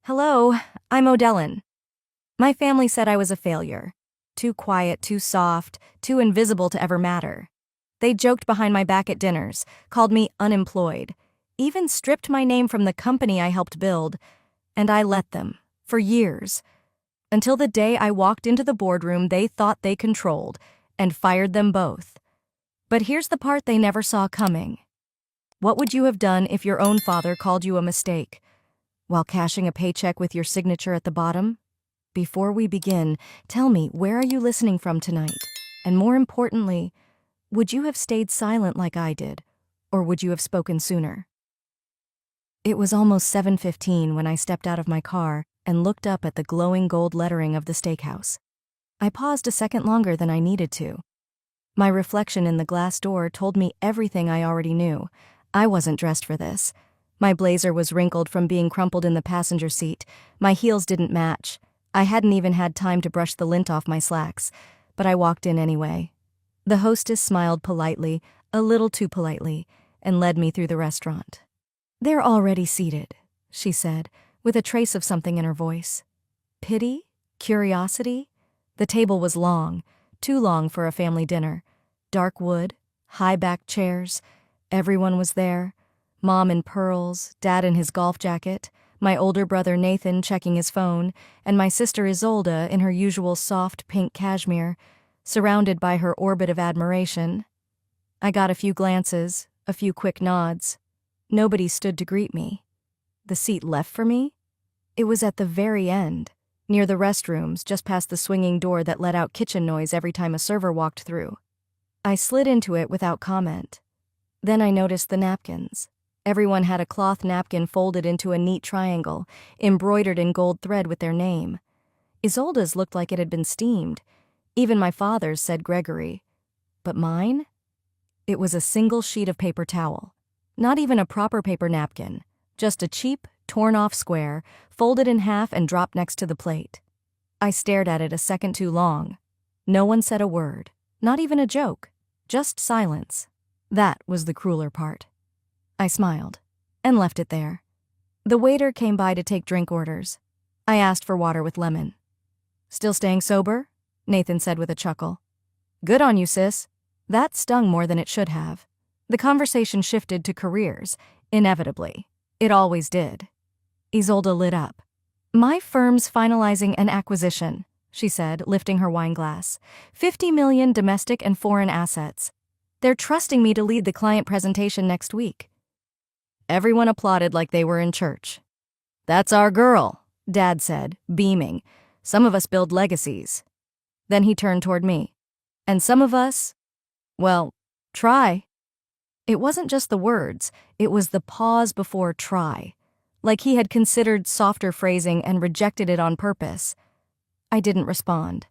Hello, I'm Odellin. My family said I was a failure. Too quiet, too soft, too invisible to ever matter. They joked behind my back at dinners, called me unemployed, even stripped my name from the company I helped build, and I let them, for years, until the day I walked into the boardroom they thought they controlled and fired them both. But here's the part they never saw coming. What would you have done if your own father called you a mistake, while cashing a paycheck with your signature at the bottom? Before we begin, tell me, where are you listening from tonight? And more importantly, would you have stayed silent like I did, or would you have spoken sooner? It was almost 7:15 when I stepped out of my car and looked up at the glowing gold lettering of the steakhouse. I paused a second longer than I needed to. My reflection in the glass door told me everything I already knew. I wasn't dressed for this. My blazer was wrinkled from being crumpled in the passenger seat. My heels didn't match. I hadn't even had time to brush the lint off my slacks, but I walked in anyway. The hostess smiled politely, a little too politely, and led me through the restaurant. "They're already seated," she said, with a trace of something in her voice. Pity? Curiosity? The table was long, too long for a family dinner. Dark wood, high-backed chairs. Everyone was there. Mom in pearls, Dad in his golf jacket, my older brother Nathan checking his phone, and my sister Isolde in her usual soft pink cashmere, surrounded by her orbit of admiration. I got a few glances, a few quick nods. Nobody stood to greet me. The seat left for me? It was at the very end, near the restrooms, just past the swinging door that let out kitchen noise every time a server walked through. I slid into it without comment. Then I noticed the napkins. Everyone had a cloth napkin folded into a neat triangle, embroidered in gold thread with their name. Isolde's looked like it had been steamed. Even my father's, said Gregory. But mine? It was a single sheet of paper towel. Not even a proper paper napkin. Just a cheap, torn-off square, folded in half and dropped next to the plate. I stared at it a second too long. No one said a word. Not even a joke. Just silence. That was the crueler part. I smiled, and left it there. The waiter came by to take drink orders. I asked for water with lemon. "Still staying sober?" Nathan said with a chuckle. "Good on you, sis." That stung more than it should have. The conversation shifted to careers, inevitably. It always did. Isolde lit up. "My firm's finalizing an acquisition," she said, lifting her wine glass. 50 million domestic and foreign assets. They're trusting me to lead the client presentation next week. Everyone applauded like they were in church. "That's our girl," Dad said, beaming. "Some of us build legacies." Then he turned toward me. "And some of us, well, try." It wasn't just the words, it was the pause before try. Like he had considered softer phrasing and rejected it on purpose. I didn't respond.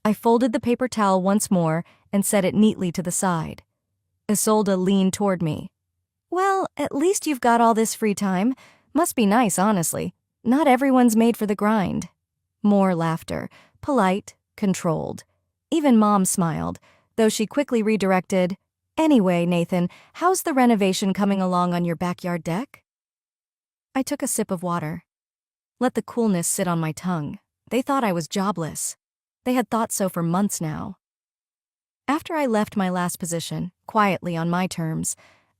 I folded the paper towel once more and set it neatly to the side. Isolde leaned toward me. "Well, at least you've got all this free time. Must be nice, honestly. Not everyone's made for the grind." More laughter, polite, controlled. Even Mom smiled, though she quickly redirected, "Anyway, Nathan, how's the renovation coming along on your backyard deck?" I took a sip of water. Let the coolness sit on my tongue. They thought I was jobless. They had thought so for months now. After I left my last position, quietly on my terms,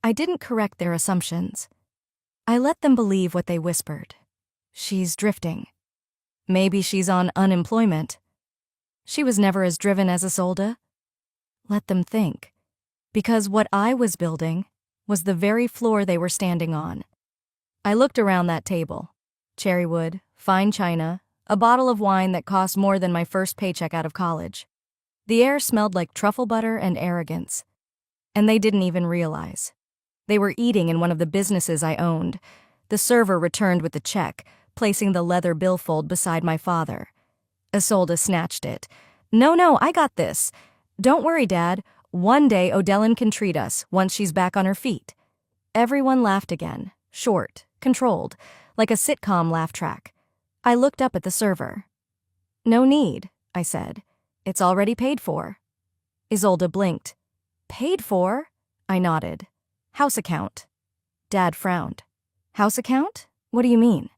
I didn't correct their assumptions. I let them believe what they whispered. She's drifting. Maybe she's on unemployment. She was never as driven as Isolde. Let them think. Because what I was building was the very floor they were standing on. I looked around that table. Cherrywood, fine china, a bottle of wine that cost more than my first paycheck out of college. The air smelled like truffle butter and arrogance. And they didn't even realize. They were eating in one of the businesses I owned. The server returned with the check, placing the leather billfold beside my father. Isolde snatched it. No, I got this. Don't worry, Dad. One day Odellin can treat us once she's back on her feet." Everyone laughed again, short, controlled, like a sitcom laugh track. I looked up at the server. "No need," I said. "It's already paid for." Isolde blinked. "Paid for?" I nodded. "House account." Dad frowned. "House account? What do you mean?"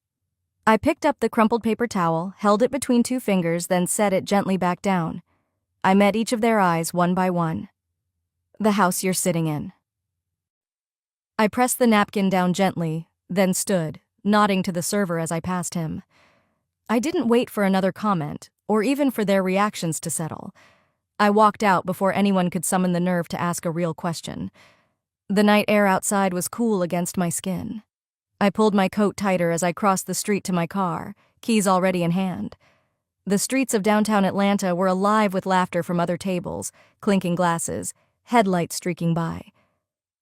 I picked up the crumpled paper towel, held it between two fingers, then set it gently back down. I met each of their eyes one by one. "The house you're sitting in." I pressed the napkin down gently, then stood, nodding to the server as I passed him. I didn't wait for another comment, or even for their reactions to settle. I walked out before anyone could summon the nerve to ask a real question. The night air outside was cool against my skin. I pulled my coat tighter as I crossed the street to my car, keys already in hand. The streets of downtown Atlanta were alive with laughter from other tables, clinking glasses, headlights streaking by.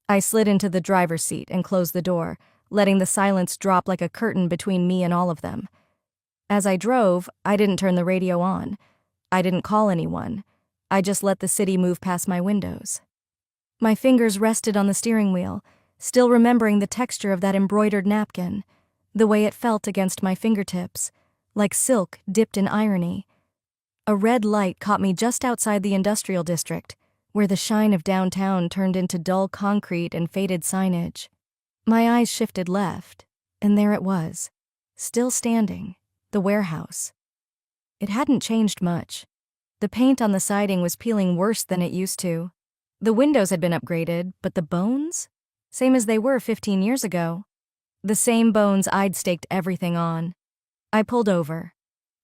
I slid into the driver's seat and closed the door, letting the silence drop like a curtain between me and all of them. As I drove, I didn't turn the radio on. I didn't call anyone. I just let the city move past my windows. My fingers rested on the steering wheel, still remembering the texture of that embroidered napkin, the way it felt against my fingertips, like silk dipped in irony. A red light caught me just outside the industrial district, where the shine of downtown turned into dull concrete and faded signage. My eyes shifted left, and there it was, still standing, the warehouse. It hadn't changed much. The paint on the siding was peeling worse than it used to. The windows had been upgraded, but the bones? Same as they were 15 years ago. The same bones I'd staked everything on. I pulled over.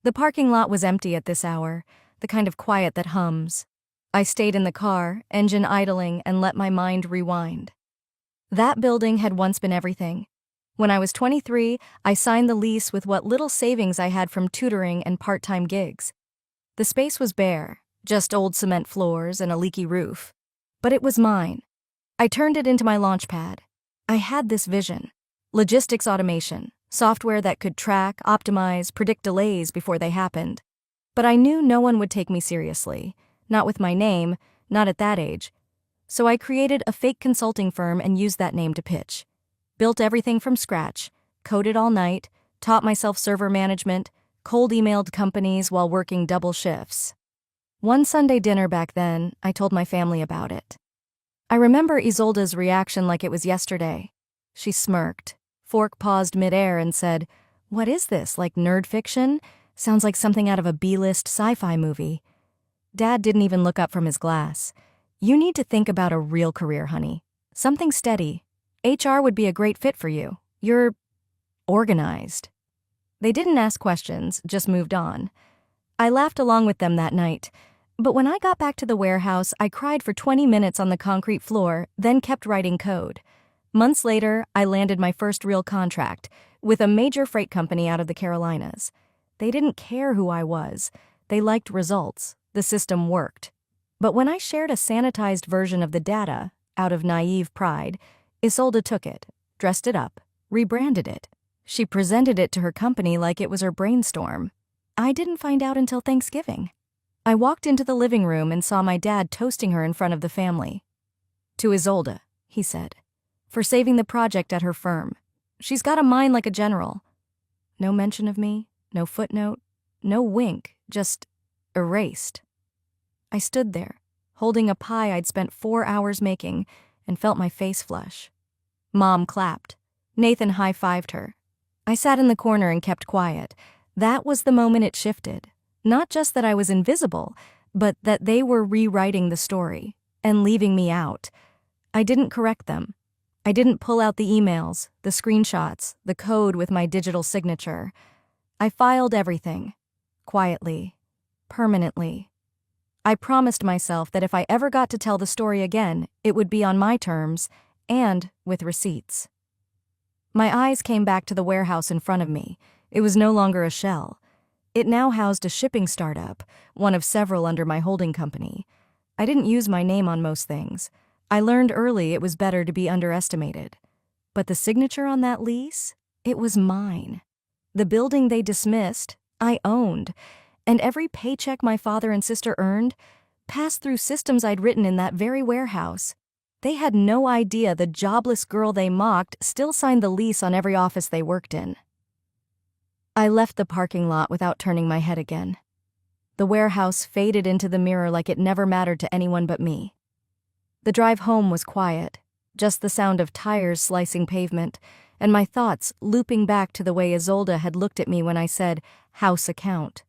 The parking lot was empty at this hour, the kind of quiet that hums. I stayed in the car, engine idling, and let my mind rewind. That building had once been everything. When I was 23, I signed the lease with what little savings I had from tutoring and part-time gigs. The space was bare, just old cement floors and a leaky roof. But it was mine. I turned it into my launch pad. I had this vision. Logistics automation, software that could track, optimize, predict delays before they happened. But I knew no one would take me seriously. Not with my name, not at that age. So I created a fake consulting firm and used that name to pitch. Built everything from scratch, coded all night, taught myself server management, cold emailed companies while working double shifts. One Sunday dinner back then, I told my family about it. I remember Isolde's reaction like it was yesterday. She smirked, fork paused midair and said, "What is this, like nerd fiction? Sounds like something out of a B-list sci-fi movie." Dad didn't even look up from his glass. "You need to think about a real career, honey. Something steady. HR would be a great fit for you. You're organized." They didn't ask questions, just moved on. I laughed along with them that night. But when I got back to the warehouse, I cried for 20 minutes on the concrete floor, then kept writing code. Months later, I landed my first real contract with a major freight company out of the Carolinas. They didn't care who I was. They liked results. The system worked. But when I shared a sanitized version of the data, out of naive pride, Isolde took it, dressed it up, rebranded it. She presented it to her company like it was her brainstorm. I didn't find out until Thanksgiving. I walked into the living room and saw my dad toasting her in front of the family. "To Isolde," he said, "for saving the project at her firm. She's got a mind like a general." No mention of me, no footnote, no wink, just erased. I stood there, holding a pie I'd spent 4 hours making, and felt my face flush. Mom clapped. Nathan high-fived her. I sat in the corner and kept quiet. That was the moment it shifted. Not just that I was invisible, but that they were rewriting the story and leaving me out. I didn't correct them. I didn't pull out the emails, the screenshots, the code with my digital signature. I filed everything. Quietly. Permanently. I promised myself that if I ever got to tell the story again, it would be on my terms and with receipts. My eyes came back to the warehouse in front of me. It was no longer a shell. It now housed a shipping startup, one of several under my holding company. I didn't use my name on most things. I learned early it was better to be underestimated. But the signature on that lease? It was mine. The building they dismissed, I owned. And every paycheck my father and sister earned passed through systems I'd written in that very warehouse. They had no idea the jobless girl they mocked still signed the lease on every office they worked in. I left the parking lot without turning my head again. The warehouse faded into the mirror like it never mattered to anyone but me. The drive home was quiet, just the sound of tires slicing pavement, and my thoughts looping back to the way Isolde had looked at me when I said, "house account."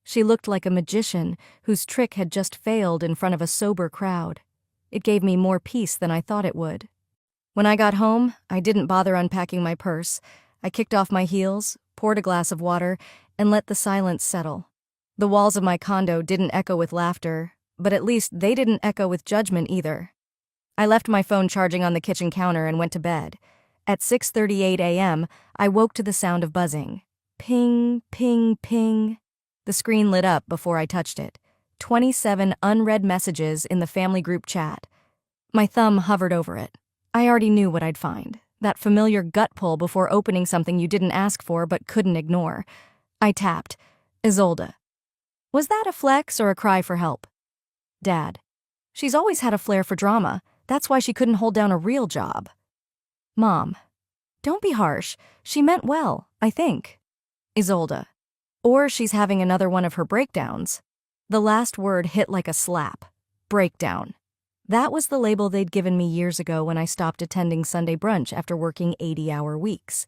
She looked like a magician whose trick had just failed in front of a sober crowd. It gave me more peace than I thought it would. When I got home, I didn't bother unpacking my purse. I kicked off my heels, poured a glass of water, and let the silence settle. The walls of my condo didn't echo with laughter, but at least they didn't echo with judgment either. I left my phone charging on the kitchen counter and went to bed. At 6:38 a.m., I woke to the sound of buzzing. Ping, ping, ping. The screen lit up before I touched it. 27 unread messages in the family group chat. My thumb hovered over it. I already knew what I'd find. That familiar gut pull before opening something you didn't ask for but couldn't ignore. I tapped. Isolde. Was that a flex or a cry for help? Dad. She's always had a flair for drama. That's why she couldn't hold down a real job. Mom. Don't be harsh. She meant well, I think. Isolde. Or she's having another one of her breakdowns. The last word hit like a slap. Breakdown. That was the label they'd given me years ago when I stopped attending Sunday brunch after working 80-hour weeks.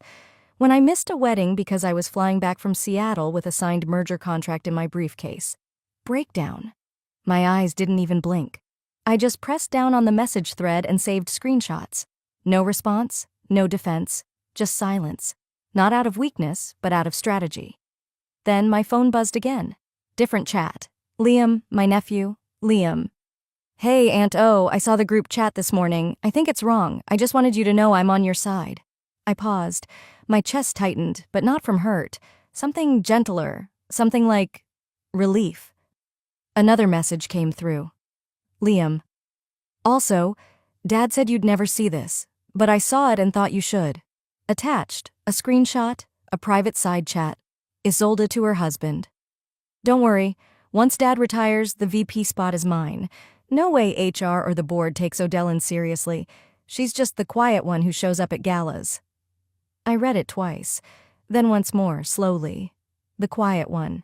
When I missed a wedding because I was flying back from Seattle with a signed merger contract in my briefcase. Breakdown. My eyes didn't even blink. I just pressed down on the message thread and saved screenshots. No response, no defense, just silence. Not out of weakness, but out of strategy. Then my phone buzzed again. Different chat. Liam, my nephew, Liam. Hey, Aunt O, I saw the group chat this morning. I think it's wrong. I just wanted you to know I'm on your side. I paused. My chest tightened, but not from hurt. Something gentler. Something like relief. Another message came through. Liam. Also, Dad said you'd never see this, but I saw it and thought you should. Attached, a screenshot, a private side chat. Isolde to her husband. Don't worry. Once Dad retires, the VP spot is mine. No way HR or the board takes Odellin seriously. She's just the quiet one who shows up at galas. I read it twice, then once more, slowly. The quiet one.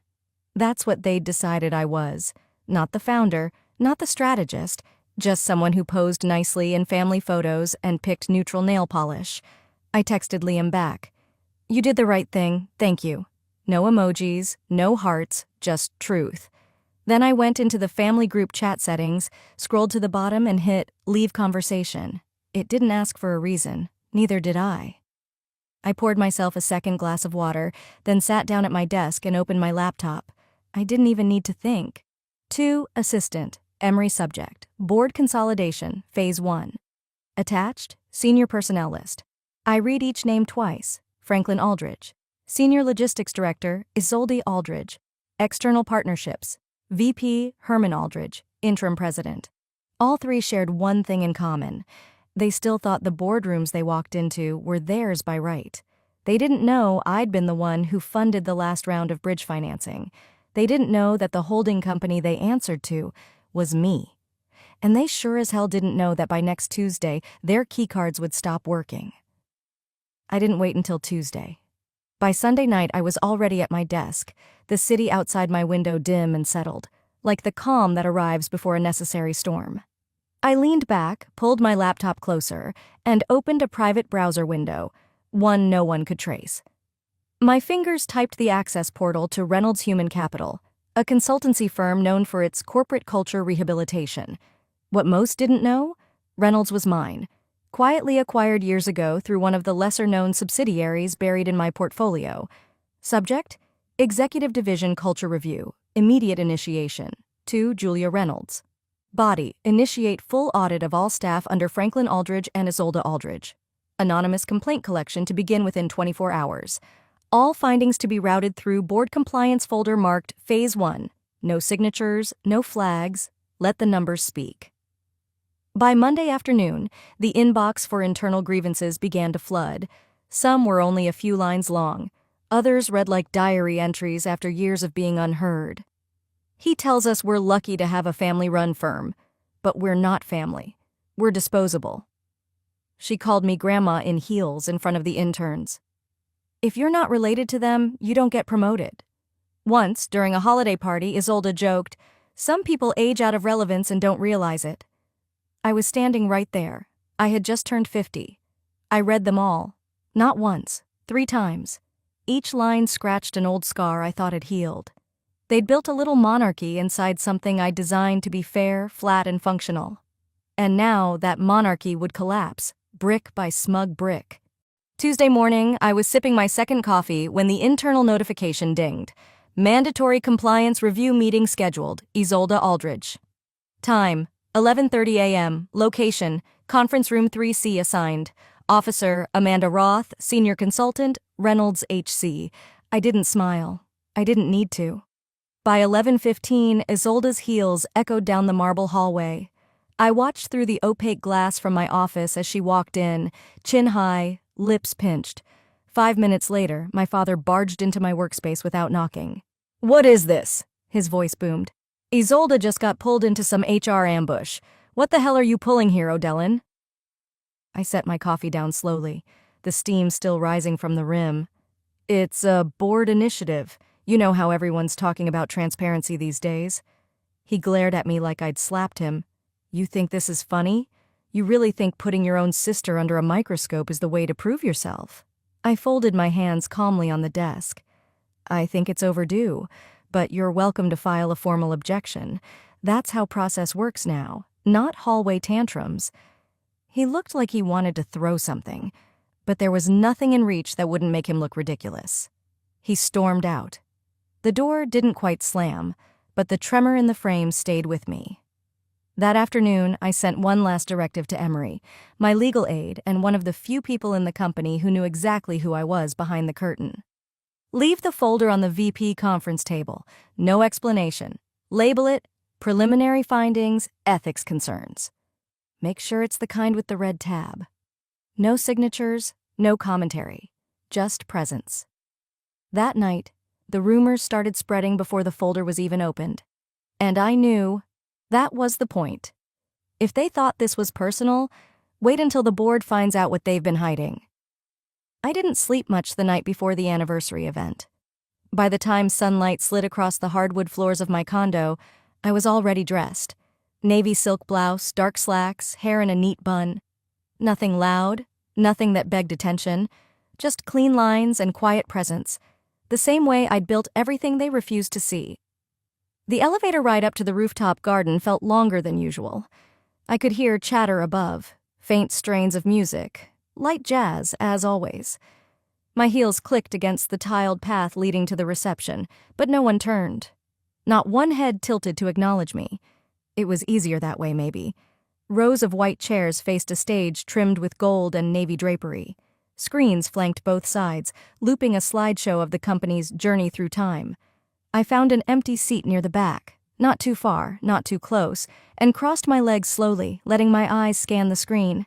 That's what they'd decided I was. Not the founder, not the strategist, just someone who posed nicely in family photos and picked neutral nail polish. I texted Liam back. You did the right thing, thank you. No emojis, no hearts, just truth. Then I went into the family group chat settings, scrolled to the bottom and hit Leave Conversation. It didn't ask for a reason, neither did I. I poured myself a second glass of water, then sat down at my desk and opened my laptop. I didn't even need to think. 2. Assistant, Emory subject, Board Consolidation, Phase 1. Attached, Senior Personnel List. I read each name twice. Franklin Aldridge. Senior Logistics Director, Isolde Aldridge. External Partnerships, VP Herman Aldridge, Interim President. All three shared one thing in common. They still thought the boardrooms they walked into were theirs by right. They didn't know I'd been the one who funded the last round of bridge financing. They didn't know that the holding company they answered to was me. And they sure as hell didn't know that by next Tuesday, their keycards would stop working. I didn't wait until Tuesday. By Sunday night, I was already at my desk, the city outside my window dim and settled, like the calm that arrives before a necessary storm. I leaned back, pulled my laptop closer, and opened a private browser window, one no one could trace. My fingers typed the access portal to Reynolds Human Capital, a consultancy firm known for its corporate culture rehabilitation. What most didn't know? Reynolds was mine. Quietly acquired years ago through one of the lesser-known subsidiaries buried in my portfolio. Subject? Executive Division Culture Review. Immediate initiation. To Julia Reynolds. Body. Initiate full audit of all staff under Franklin Aldridge and Isolde Aldridge. Anonymous complaint collection to begin within 24 hours. All findings to be routed through board compliance folder marked Phase 1. No signatures, no flags. Let the numbers speak. By Monday afternoon, the inbox for internal grievances began to flood. Some were only a few lines long. Others read like diary entries after years of being unheard. He tells us we're lucky to have a family-run firm, but we're not family. We're disposable. She called me grandma in heels in front of the interns. If you're not related to them, you don't get promoted. Once, during a holiday party, Isolde joked, "Some people age out of relevance and don't realize it." I was standing right there. I had just turned 50. I read them all. Not once, 3 times. Each line scratched an old scar I thought had healed. They'd built a little monarchy inside something I'd designed to be fair, flat, and functional. And now that monarchy would collapse, brick by smug brick. Tuesday morning, I was sipping my second coffee when the internal notification dinged. Mandatory compliance review meeting scheduled, Isolde Aldridge. Time, 11:30 a.m. Location, conference room 3C assigned. Officer, Amanda Roth, senior consultant, Reynolds HC. I didn't smile. I didn't need to. By 11:15, Isolde's heels echoed down the marble hallway. I watched through the opaque glass from my office as she walked in, chin high, lips pinched. 5 minutes later, my father barged into my workspace without knocking. "What is this?" his voice boomed. "Isolde just got pulled into some HR ambush. What the hell are you pulling here, O'Dellin?" I set my coffee down slowly, the steam still rising from the rim. "It's a board initiative. You know how everyone's talking about transparency these days." He glared at me like I'd slapped him. "You think this is funny? You really think putting your own sister under a microscope is the way to prove yourself?" I folded my hands calmly on the desk. "I think it's overdue, but you're welcome to file a formal objection. That's how process works now, not hallway tantrums." He looked like he wanted to throw something, but there was nothing in reach that wouldn't make him look ridiculous. He stormed out. The door didn't quite slam, but the tremor in the frame stayed with me. That afternoon, I sent one last directive to Emery, my legal aide and one of the few people in the company who knew exactly who I was behind the curtain. "Leave the folder on the VP conference table. No explanation. Label it Preliminary Findings, Ethics Concerns. Make sure it's the kind with the red tab. No signatures, no commentary. Just presence." That night, the rumors started spreading before the folder was even opened. And I knew that was the point. If they thought this was personal, wait until the board finds out what they've been hiding. I didn't sleep much the night before the anniversary event. By the time sunlight slid across the hardwood floors of my condo, I was already dressed. Navy silk blouse, dark slacks, hair in a neat bun. Nothing loud, nothing that begged attention, just clean lines and quiet presence, the same way I'd built everything they refused to see. The elevator ride up to the rooftop garden felt longer than usual. I could hear chatter above, faint strains of music, light jazz, as always. My heels clicked against the tiled path leading to the reception, but no one turned. Not one head tilted to acknowledge me. It was easier that way, maybe. Rows of white chairs faced a stage trimmed with gold and navy drapery. Screens flanked both sides, looping a slideshow of the company's journey through time. I found an empty seat near the back, not too far, not too close, and crossed my legs slowly, letting my eyes scan the screen.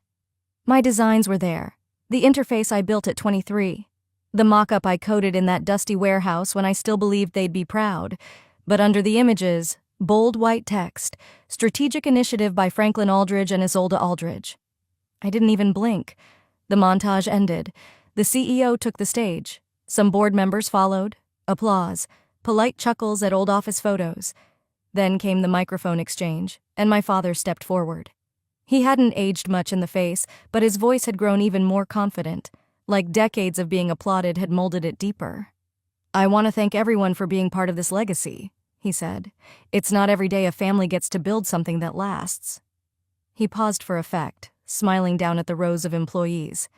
My designs were there, the interface I built at 23, the mock-up I coded in that dusty warehouse when I still believed they'd be proud. But under the images, bold white text, Strategic Initiative by Franklin Aldridge and Isolde Aldridge. I didn't even blink. The montage ended. The CEO took the stage. Some board members followed. Applause. Polite chuckles at old office photos. Then came the microphone exchange, and my father stepped forward. He hadn't aged much in the face, but his voice had grown even more confident, like decades of being applauded had molded it deeper. "I want to thank everyone for being part of this legacy," he said. "It's not every day a family gets to build something that lasts." He paused for effect, smiling down at the rows of employees.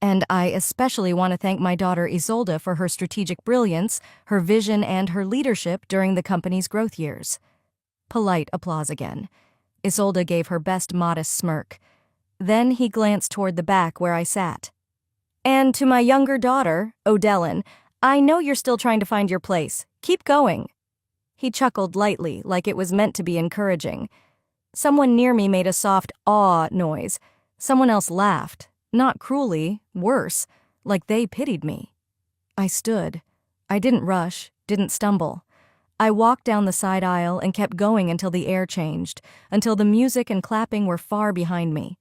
"And I especially want to thank my daughter Isolde for her strategic brilliance, her vision, and her leadership during the company's growth years." Polite applause again. Isolde gave her best modest smirk. Then he glanced toward the back where I sat. "And to my younger daughter, O'Dellin, I know you're still trying to find your place. Keep going." He chuckled lightly, like it was meant to be encouraging. Someone near me made a soft aw noise. Someone else laughed. Not cruelly, worse, like they pitied me. I stood. I didn't rush, didn't stumble. I walked down the side aisle and kept going until the air changed, until the music and clapping were far behind me.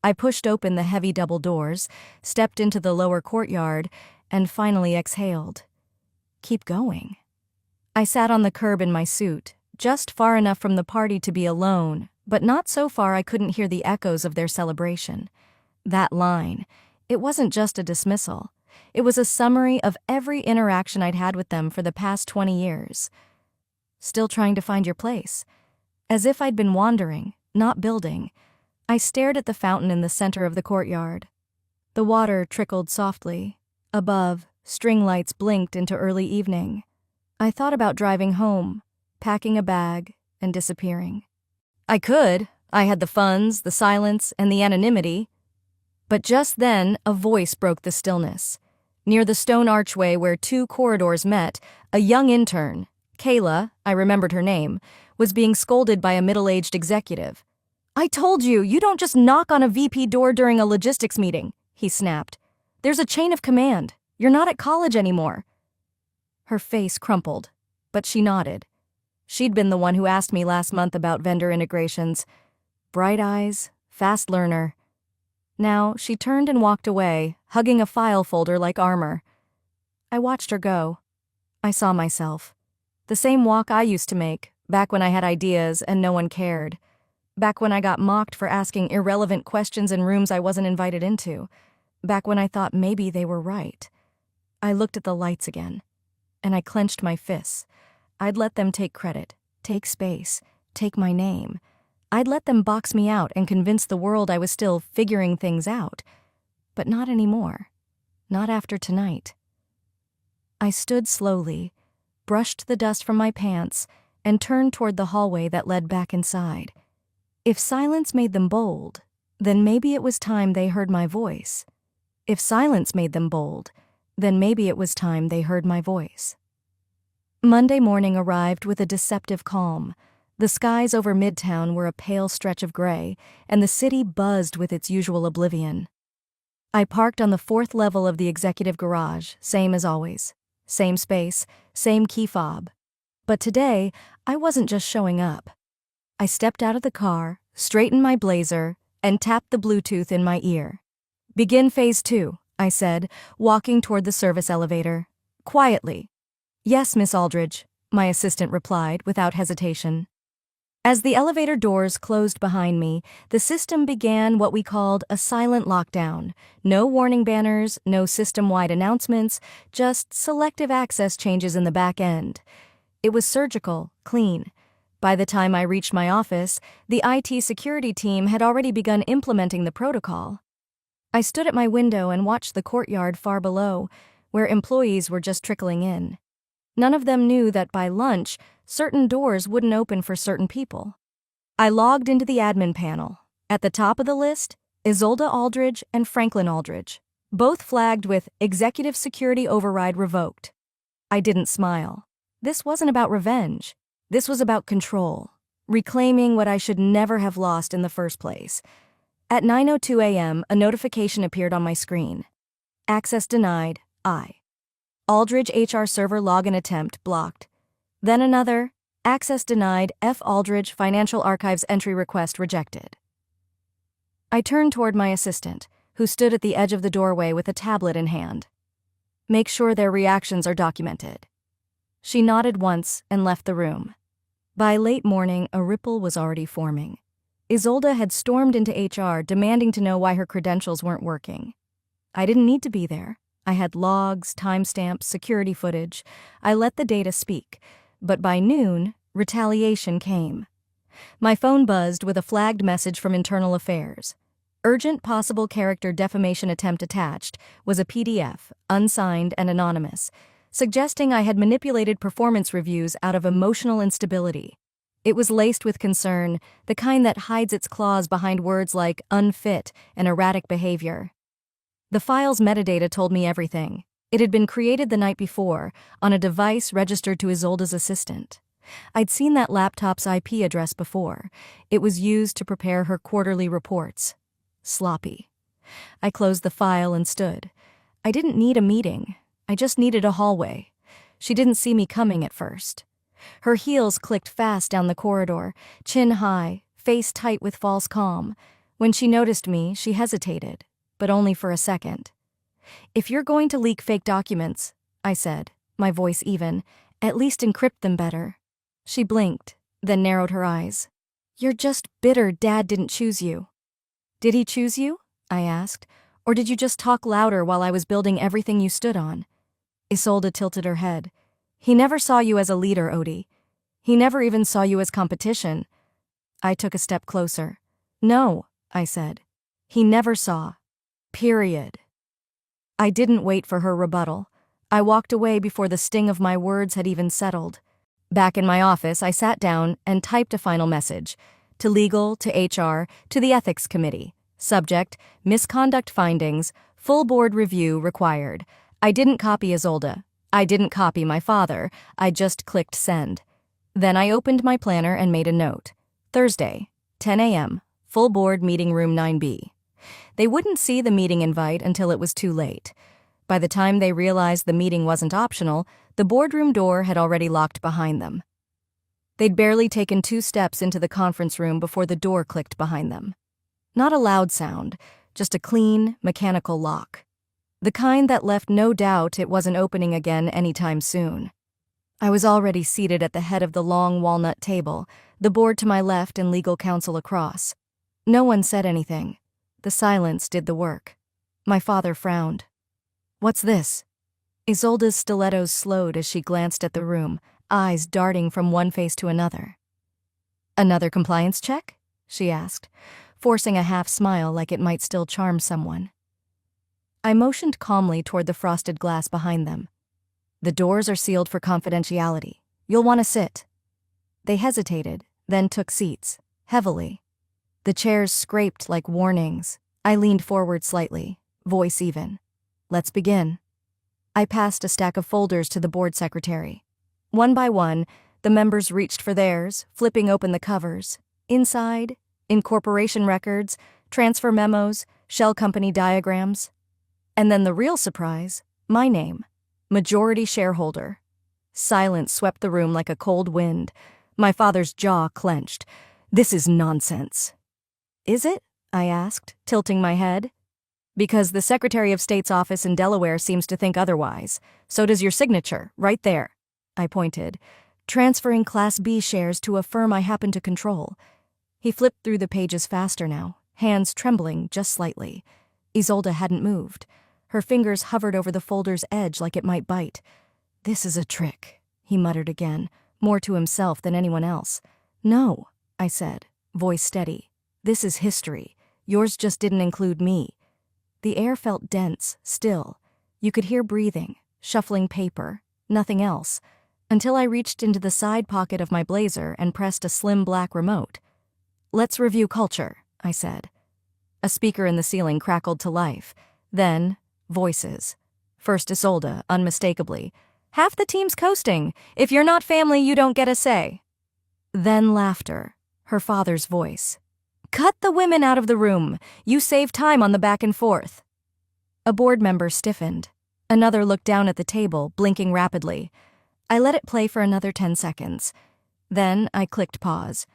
I pushed open the heavy double doors, stepped into the lower courtyard, and finally exhaled. Keep going. I sat on the curb in my suit, just far enough from the party to be alone, but not so far I couldn't hear the echoes of their celebration. That line, It wasn't just a dismissal. It was a summary of every interaction I'd had with them for the past 20 years. Still trying to find your place. As if I'd been wandering, not building. I stared at the fountain in the center of the courtyard. The water trickled softly. Above, string lights blinked into early evening. I thought about driving home, packing a bag, and disappearing. I could. I had the funds, the silence, and the anonymity. But just then, a voice broke the stillness. Near the stone archway where two corridors met, a young intern, Kayla, I remembered her name, was being scolded by a middle-aged executive. "I told you, you don't just knock on a VP door during a logistics meeting," he snapped. "There's a chain of command. You're not at college anymore." Her face crumpled, but she nodded. She'd been the one who asked me last month about vendor integrations. Bright eyes, fast learner. Now, she turned and walked away, hugging a file folder like armor. I watched her go. I saw myself. The same walk I used to make, back when I had ideas and no one cared. Back when I got mocked for asking irrelevant questions in rooms I wasn't invited into. Back when I thought maybe they were right. I looked at the lights again, and I clenched my fists. I'd let them take credit, take space, take my name. I'd let them box me out and convince the world I was still figuring things out. But not anymore. Not after tonight. I stood slowly, brushed the dust from my pants, and turned toward the hallway that led back inside. If silence made them bold, then maybe it was time they heard my voice. If silence made them bold, then maybe it was time they heard my voice. Monday morning arrived with a deceptive calm. The skies over Midtown were a pale stretch of gray, and the city buzzed with its usual oblivion. I parked on the 4th level of the executive garage, same as always. Same space, same key fob. But today, I wasn't just showing up. I stepped out of the car, straightened my blazer, and tapped the Bluetooth in my ear. "Begin phase 2, I said, walking toward the service elevator. Quietly. "Yes, Miss Aldridge," my assistant replied without hesitation. As the elevator doors closed behind me, the system began what we called a silent lockdown. No warning banners, no system-wide announcements, just selective access changes in the back end. It was surgical, clean. By the time I reached my office, the IT security team had already begun implementing the protocol. I stood at my window and watched the courtyard far below, where employees were just trickling in. None of them knew that by lunch, certain doors wouldn't open for certain people. I logged into the admin panel. At the top of the list, Isolde Aldridge and Franklin Aldridge, both flagged with Executive Security Override Revoked. I didn't smile. This wasn't about revenge. This was about control, reclaiming what I should never have lost in the first place. At 9:02 a.m., a notification appeared on my screen. Access denied, I. Aldridge HR server login attempt blocked. Then another, access denied, F. Aldridge Financial Archives entry request rejected. I turned toward my assistant, who stood at the edge of the doorway with a tablet in hand. "Make sure their reactions are documented." She nodded once and left the room. By late morning, a ripple was already forming. Isolde had stormed into HR demanding to know why her credentials weren't working. I didn't need to be there. I had logs, timestamps, security footage. I let the data speak. But by noon, retaliation came. My phone buzzed with a flagged message from Internal Affairs. "Urgent possible character defamation attempt attached" was a PDF, unsigned and anonymous, suggesting I had manipulated performance reviews out of emotional instability. It was laced with concern, the kind that hides its claws behind words like unfit and erratic behavior. The file's metadata told me everything. It had been created the night before, on a device registered to Isolde's assistant. I'd seen that laptop's IP address before. It was used to prepare her quarterly reports. Sloppy. I closed the file and stood. I didn't need a meeting. I just needed a hallway. She didn't see me coming at first. Her heels clicked fast down the corridor, chin high, face tight with false calm. When she noticed me, she hesitated, but only for a second. "If you're going to leak fake documents," I said, my voice even, "at least encrypt them better." She blinked, then narrowed her eyes. "You're just bitter Dad didn't choose you." "Did he choose you?" I asked. Or did you just talk louder while I was building everything you stood on? Isolde tilted her head. He never saw you as a leader, Odie. He never even saw you as competition. I took a step closer. No, I said. He never saw. Period. I didn't wait for her rebuttal. I walked away before the sting of my words had even settled. Back in my office, I sat down and typed a final message. To legal, to HR, to the ethics committee. Subject, misconduct findings, full board review required. I didn't copy Isolde. I didn't copy my father. I just clicked send. Then I opened my planner and made a note. Thursday, 10 a.m., full board meeting room 9B. They wouldn't see the meeting invite until it was too late. By the time they realized the meeting wasn't optional, the boardroom door had already locked behind them. They'd barely taken 2 steps into the conference room before the door clicked behind them. Not a loud sound, just a clean, mechanical lock. The kind that left no doubt it wasn't opening again anytime soon. I was already seated at the head of the long walnut table, the board to my left and legal counsel across. No one said anything. The silence did the work. My father frowned. What's this? Isolde's stilettos slowed as she glanced at the room, eyes darting from one face to another. Another compliance check? She asked, forcing a half smile like it might still charm someone. I motioned calmly toward the frosted glass behind them. The doors are sealed for confidentiality. You'll want to sit. They hesitated, then took seats, heavily. The chairs scraped like warnings. I leaned forward slightly, voice even. Let's begin. I passed a stack of folders to the board secretary. One by one, the members reached for theirs, flipping open the covers. Inside, incorporation records, transfer memos, shell company diagrams. And then the real surprise, my name, majority shareholder. Silence swept the room like a cold wind. My father's jaw clenched. This is nonsense. Is it? I asked, tilting my head. Because the Secretary of State's office in Delaware seems to think otherwise. So does your signature, right there. I pointed, transferring Class B shares to a firm I happen to control. He flipped through the pages faster now, hands trembling just slightly. Isolde hadn't moved. Her fingers hovered over the folder's edge like it might bite. This is a trick, he muttered again, more to himself than anyone else. No, I said, voice steady. This is history. Yours just didn't include me. The air felt dense, still. You could hear breathing, shuffling paper, nothing else, until I reached into the side pocket of my blazer and pressed a slim black remote. Let's review culture, I said. A speaker in the ceiling crackled to life. Then, voices. First Isolde, unmistakably. Half the team's coasting. If you're not family, you don't get a say. Then laughter, her father's voice. Cut the women out of the room. You save time on the back and forth. A board member stiffened. Another looked down at the table, blinking rapidly. I let it play for another 10 seconds. Then I clicked pause.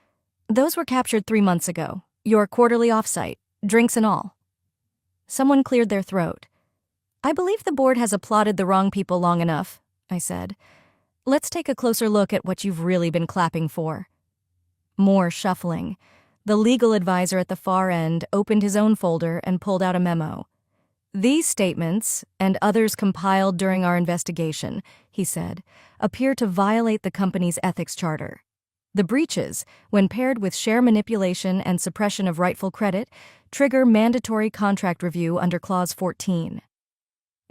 Those were captured 3 months ago. Your quarterly offsite, drinks and all. Someone cleared their throat. I believe the board has applauded the wrong people long enough, I said. Let's take a closer look at what you've really been clapping for. More shuffling. The legal advisor at the far end opened his own folder and pulled out a memo. These statements, and others compiled during our investigation, he said, appear to violate the company's ethics charter. The breaches, when paired with share manipulation and suppression of rightful credit, trigger mandatory contract review under Clause 14.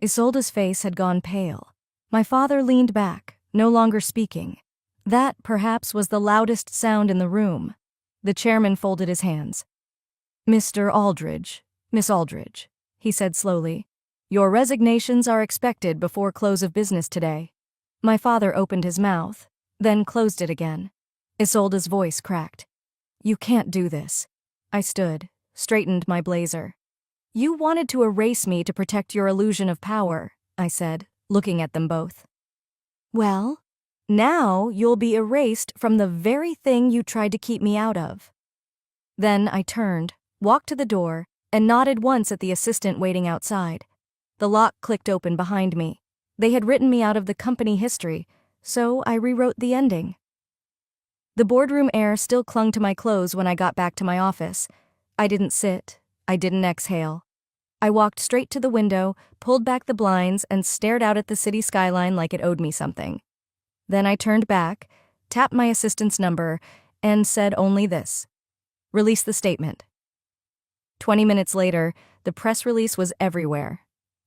Isolde's face had gone pale. My father leaned back, no longer speaking. That, perhaps, was the loudest sound in the room. The chairman folded his hands. Mr. Aldridge, Miss Aldridge, he said slowly, your resignations are expected before close of business today. My father opened his mouth, then closed it again. Isolde's voice cracked. You can't do this. I stood, straightened my blazer. You wanted to erase me to protect your illusion of power, I said, looking at them both. Well, now you'll be erased from the very thing you tried to keep me out of. Then I turned, walked to the door, and nodded once at the assistant waiting outside. The lock clicked open behind me. They had written me out of the company history, so I rewrote the ending. The boardroom air still clung to my clothes when I got back to my office. I didn't sit. I didn't exhale. I walked straight to the window, pulled back the blinds, and stared out at the city skyline like it owed me something. Then I turned back, tapped my assistant's number, and said only this: "Release the statement." 20 minutes later, the press release was everywhere.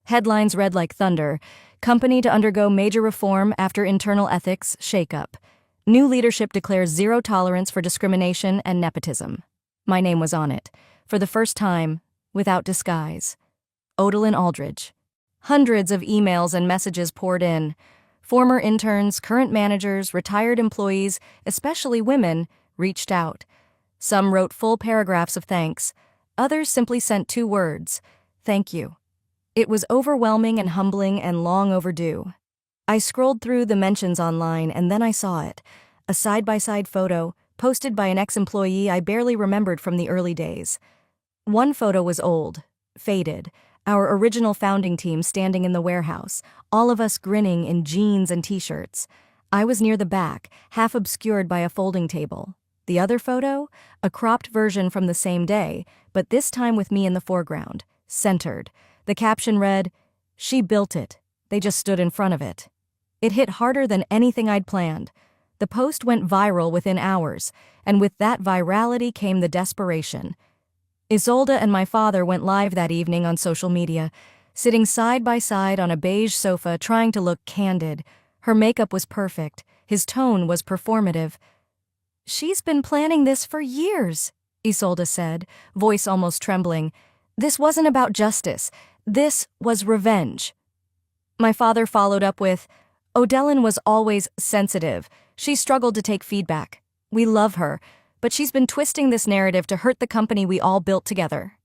Headlines read like thunder: "Company to undergo major reform after internal ethics shakeup. New leadership declares zero tolerance for discrimination and nepotism." My name was on it, for the first time, without disguise. Odalyn Aldridge. Hundreds of emails and messages poured in. Former interns, current managers, retired employees, especially women, reached out. Some wrote full paragraphs of thanks. Others simply sent 2 words: "Thank you." It was overwhelming and humbling and long overdue. I scrolled through the mentions online and then I saw it. A side-by-side photo, posted by an ex-employee I barely remembered from the early days. One photo was old, faded, our original founding team standing in the warehouse, all of us grinning in jeans and t-shirts. I was near the back, half obscured by a folding table. The other photo? A cropped version from the same day, but this time with me in the foreground, centered. The caption read, "She built it. They just stood in front of it." It hit harder than anything I'd planned. The post went viral within hours, and with that virality came the desperation. Isolde and my father went live that evening on social media, sitting side by side on a beige sofa trying to look candid. Her makeup was perfect. His tone was performative. "She's been planning this for years," Isolde said, voice almost trembling. "This wasn't about justice. This was revenge." My father followed up with, "Odalyn was always sensitive. She struggled to take feedback. We love her, but she's been twisting this narrative to hurt the company we all built together."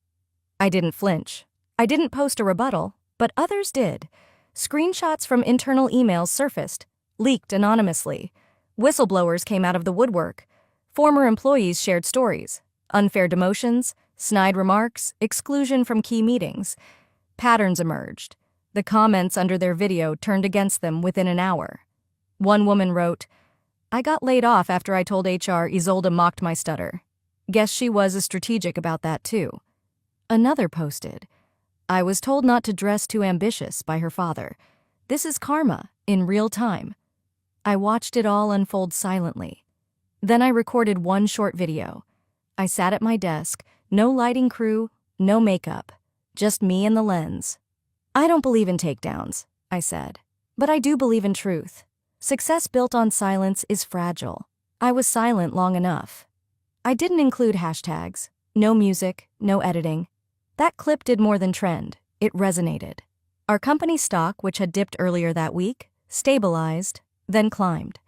I didn't flinch. I didn't post a rebuttal, but others did. Screenshots from internal emails surfaced, leaked anonymously. Whistleblowers came out of the woodwork. Former employees shared stories: unfair demotions, snide remarks, exclusion from key meetings. Patterns emerged. The comments under their video turned against them within an hour. One woman wrote, "I got laid off after I told HR Isolde mocked my stutter. Guess she was as strategic about that too." Another posted, "I was told not to dress too ambitious by her father. This is karma, in real time." I watched it all unfold silently. Then I recorded one short video. I sat at my desk, no lighting crew, no makeup, just me and the lens. "I don't believe in takedowns," I said, "but I do believe in truth. Success built on silence is fragile. I was silent long enough." I didn't include hashtags, no music, no editing. That clip did more than trend. It resonated. Our company stock, which had dipped earlier that week, stabilized, then climbed.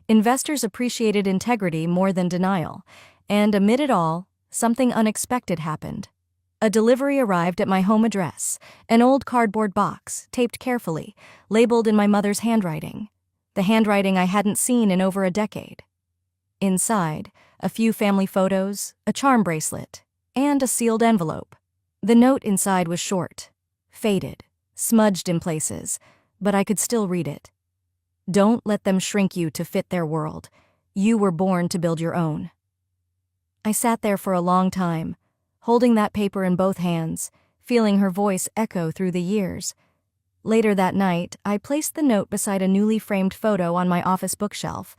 Investors appreciated integrity more than denial. And amid it all, something unexpected happened. A delivery arrived at my home address, an old cardboard box, taped carefully, labeled in my mother's handwriting. The handwriting I hadn't seen in over a decade. Inside, a few family photos, a charm bracelet, and a sealed envelope. The note inside was short, faded, smudged in places, but I could still read it. "Don't let them shrink you to fit their world. You were born to build your own." I sat there for a long time, holding that paper in both hands, feeling her voice echo through the years. Later that night, I placed the note beside a newly framed photo on my office bookshelf,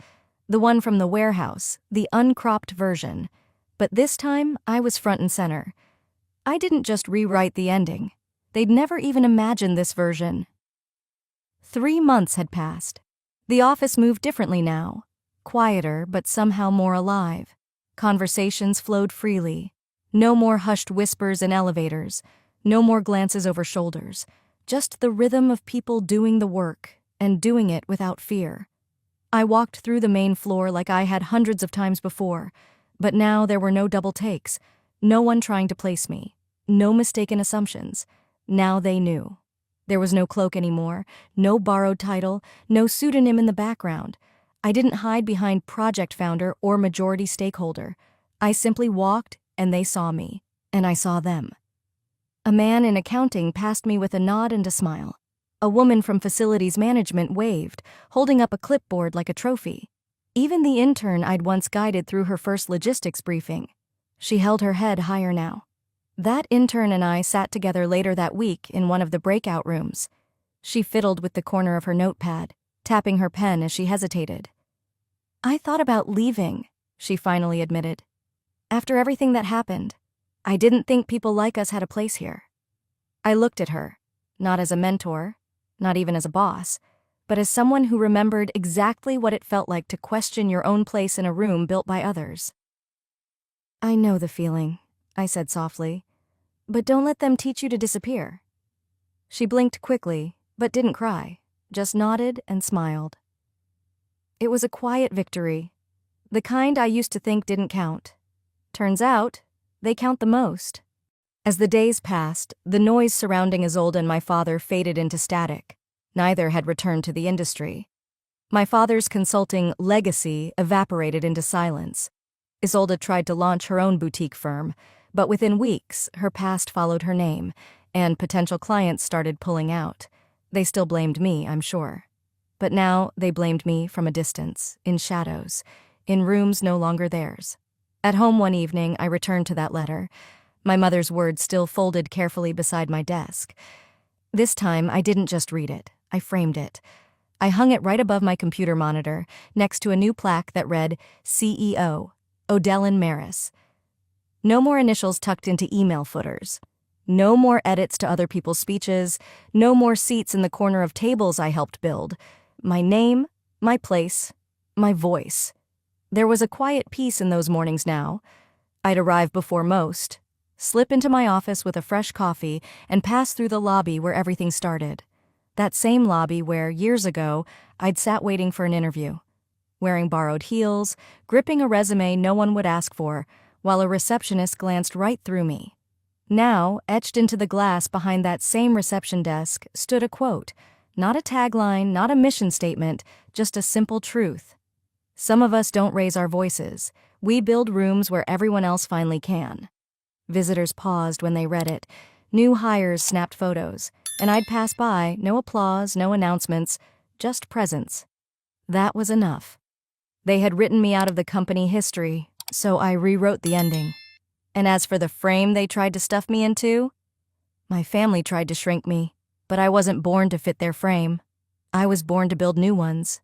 the one from the warehouse, the uncropped version. But this time, I was front and center. I didn't just rewrite the ending. They'd never even imagined this version. 3 months had passed. The office moved differently now, quieter but somehow more alive. Conversations flowed freely. No more hushed whispers in elevators, no more glances over shoulders, just the rhythm of people doing the work and doing it without fear. I walked through the main floor like I had hundreds of times before, but now there were no double takes, no one trying to place me, no mistaken assumptions. Now they knew. There was no cloak anymore, no borrowed title, no pseudonym in the background. I didn't hide behind project founder or majority stakeholder. I simply walked, and they saw me, and I saw them. A man in accounting passed me with a nod and a smile. A woman from facilities management waved, holding up a clipboard like a trophy. Even the intern I'd once guided through her first logistics briefing. She held her head higher now. That intern and I sat together later that week in one of the breakout rooms. She fiddled with the corner of her notepad, tapping her pen as she hesitated. "I thought about leaving," she finally admitted. "After everything that happened, I didn't think people like us had a place here." I looked at her, not as a mentor, not even as a boss, but as someone who remembered exactly what it felt like to question your own place in a room built by others. "I know the feeling," I said softly, "but don't let them teach you to disappear." She blinked quickly, but didn't cry, just nodded and smiled. It was a quiet victory, the kind I used to think didn't count. Turns out, they count the most. As the days passed, the noise surrounding Isolde and my father faded into static. Neither had returned to the industry. My father's consulting legacy evaporated into silence. Isolde tried to launch her own boutique firm, but within weeks, her past followed her name, and potential clients started pulling out. They still blamed me, I'm sure. But now they blamed me from a distance, in shadows, in rooms no longer theirs. At home one evening, I returned to that letter, my mother's words still folded carefully beside my desk. This time, I didn't just read it, I framed it. I hung it right above my computer monitor, next to a new plaque that read, CEO, Odellin Maris. No more initials tucked into email footers. No more edits to other people's speeches. No more seats in the corner of tables I helped build. My name, my place, my voice. There was a quiet peace in those mornings now. I'd arrive before most, slip into my office with a fresh coffee, and pass through the lobby where everything started. That same lobby where, years ago, I'd sat waiting for an interview. Wearing borrowed heels, gripping a resume no one would ask for, while a receptionist glanced right through me. Now, etched into the glass behind that same reception desk, stood a quote. Not a tagline, not a mission statement, just a simple truth. Some of us don't raise our voices. We build rooms where everyone else finally can. Visitors paused when they read it. New hires snapped photos, and I'd pass by, no applause, no announcements, just presence. That was enough. They had written me out of the company history, so I rewrote the ending. And as for the frame they tried to stuff me into, my family tried to shrink me, but I wasn't born to fit their frame. I was born to build new ones,